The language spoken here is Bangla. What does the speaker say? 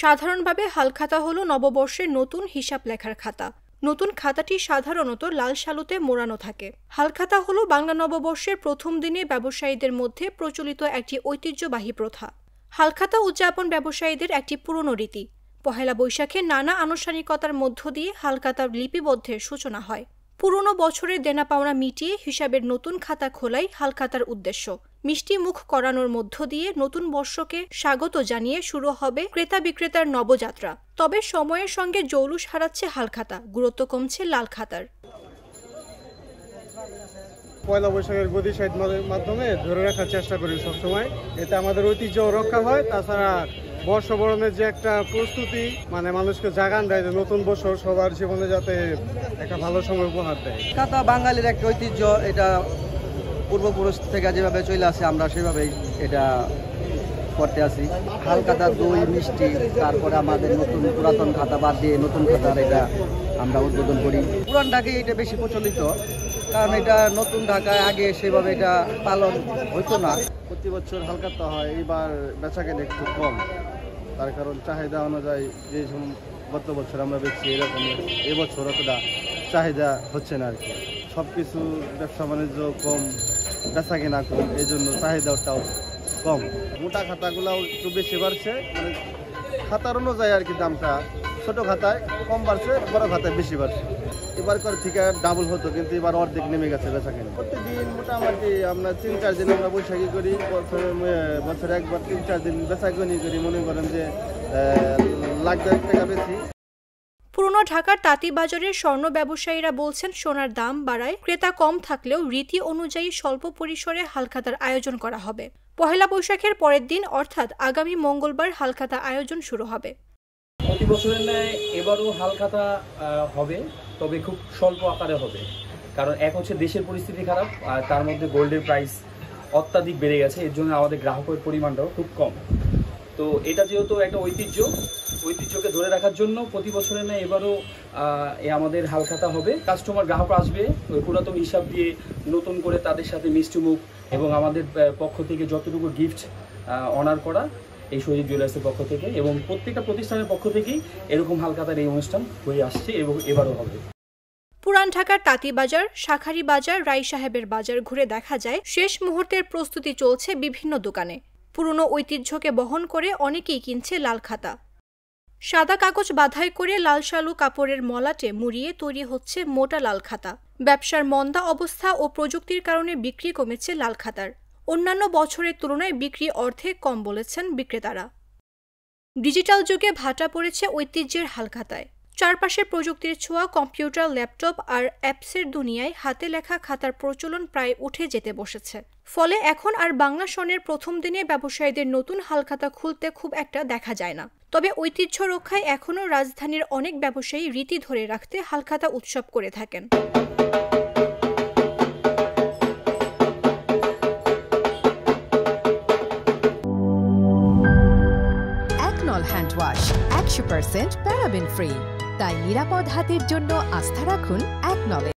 সাধারণভাবে হালখাতা হলো নববর্ষের নতুন হিসাব লেখার খাতা। নতুন খাতাটি সাধারণত লাল শালুতে মোড়ানো থাকে। হালখাতা হলো বাংলা নববর্ষের প্রথম দিনে ব্যবসায়ীদের মধ্যে প্রচলিত একটি ঐতিহ্যবাহী প্রথা। হালখাতা উদযাপন ব্যবসায়ীদের একটি পুরনো রীতি। পহেলা বৈশাখে নানা আনুষ্ঠানিকতার মধ্য দিয়ে হালখাতার লিপিবদ্ধের সূচনা হয়। পুরনো বছরের দেনা পাওনা মিটিয়ে হিসাবের নতুন খাতা খোলাই হালখাতার উদ্দেশ্য। মিষ্টি মুখ করানোর মধ্য দিয়ে নতুন বর্ষকে স্বাগত জানিয়ে শুরু হবে ক্রেতা বিক্রেতার নবযাত্রা। তবে সময়ের সঙ্গে জৌলুস হারাচ্ছে হালখাতা, গুরুত্ব কমছে লাল খাতার। পয়লা বৈশাখের গতিশালীর মাধ্যমে ধরে রাখার চেষ্টা করি সবসময়, এতে আমাদের ঐতিহ্য রক্ষা হয়। তাছাড়া বর্ষবরণের যে একটা প্রস্তুতি, মানে মানুষকে জাগান দেয় যে নতুন বছর সবার জীবনে যাতে একটা ভালো সময় উপহার দেয়। খাতা বাঙালির একটা ঐতিহ্য, এটা পূর্বপুরুষ থেকে যেভাবে চলে আসে আমরা সেভাবেই এটা করতে আসি। হালখাতা, দই, মিষ্টি, তারপরে আমাদের নতুন পুরাতন খাতা বাদ দিয়ে নতুন খাতার এটা আমরা উদ্বোধন করি। পুরান ঢাকায় এটা বেশি প্রচলিত, কারণ এটা নতুন ঢাকায় আগে সেভাবে এটা পালন হইতো না। প্রতি বছর হালখাতা হয়, এবার বেচাকেনা একটু কম, তার কারণ চাহিদা অনুযায়ী যে গত বছর আমরা বেচছি এরকম এবছর অতটা চাহিদা হচ্ছে না আর কি। সব কিছু ব্যবসা বাণিজ্য কম, বেচাকেনা কম, এই জন্য চাহিদাটাও কম। মোটা খাতাগুলোও একটু বেশি বাড়ছে, মানে খাতার অনুযায়ী আর কি দামটা। ছোট খাতায় কম বাড়ছে, বড় খাতায় বেশি বাড়ছে। এবার করে থেকে ডাবল হতো, কিন্তু এবার অর্ধেক নেমে গেছে বেচাকেনা। প্রতিদিন মোটামুটি আমরা 3-4 দিন আমরা বৈশাখী করি, বছরে একবার 3-4 দিন বেচাকেনি করি। মনে করেন যে লাখ 1,000 টাকা বেশি। পুরনো ঢাকার তাঁতিবাজারের স্বর্ণ ব্যবসায়ীরা বলছেন, সোনার দাম বাড়ায় ক্রেতা কম থাকলেও রীতি অনুযায়ী স্বল্প পরিসরে হালখাতার আয়োজন করা হবে। পহেলা বৈশাখের পরের দিন অর্থাৎ আগামী মঙ্গলবার হালখাতা আয়োজন শুরু হবে। প্রতি বছরের ন্যায় এবারও হালখাতা হবে, তবে খুব স্বল্প আকারে হবে। কারণ এক হচ্ছে দেশের পরিস্থিতি খারাপ, আর তার মধ্যে গোল্ডের প্রাইস অত্যাধিক বেড়ে গেছে, এর জন্য আমাদের গ্রাহকের পরিমাণটাও খুব কম। তো এটা যেহেতু একটা ঐতিহ্যকে ধরে রাখার জন্য প্রতি বছরের ন্যায় এবারও আমাদের হালখাতা হবে। কাস্টমার গ্রাহক আসবে ওই পুরাতন হিসাব দিয়ে নতুন করে তাদের সাথে মিষ্টিমুখ এবং আমাদের পক্ষ থেকে যতটুকু গিফট অনার করা এই শহীদ জুয়েলার্সের পক্ষ থেকে এবং প্রত্যেকটা প্রতিষ্ঠানের পক্ষ থেকেই এরকম হালখাতার এই অনুষ্ঠান হয়ে আসছে এবং এবারও হবে। পুরান ঢাকার তাঁতিবাজার, শাঁখারী বাজার, রাই সাহেবের বাজার ঘুরে দেখা যায় শেষ মুহূর্তের প্রস্তুতি চলছে বিভিন্ন দোকানে। পুরনো ঐতিহ্যকে বহন করে অনেকেই কিনছে লাল খাতা। সাদা কাগজ বাধাই করে লাল শালু কাপড়ের মলাটে মুড়িয়ে তৈরি হচ্ছে মোটা লাল খাতা। ব্যবসার মন্দা অবস্থা ও প্রযুক্তির কারণে বিক্রি কমেছে লাল খাতার। অন্যান্য বছরের তুলনায় বিক্রি অর্ধেক কম বলেছেন বিক্রেতারা। ডিজিটাল যুগে ভাটা পড়েছে ঐতিহ্যের হালখাতায়। চারপাশে প্রযুক্তির ছোঁয়া, কম্পিউটার, ল্যাপটপ আর অ্যাপসের দুনিয়ায় হাতে লেখা খাতার প্রচলন প্রায় উঠে যেতে বসেছে। ফলে এখন আর বাংলা সনের প্রথম দিনে ব্যবসায়ীদের নতুন হালখাতা খুলতে খুব একটা দেখা যায় না। তবে ঐতিহ্য রক্ষায় এখনও রাজধানীর অনেক ব্যবসায়ী রীতি ধরে রাখতে হালখাতা উৎসব করে থাকেন। একনল হ্যান্ড ওয়াশ 100% প্যারাবেন ফ্রি, তাই নিরাপদ হাতের জন্য আস্থা রাখুন একনলে।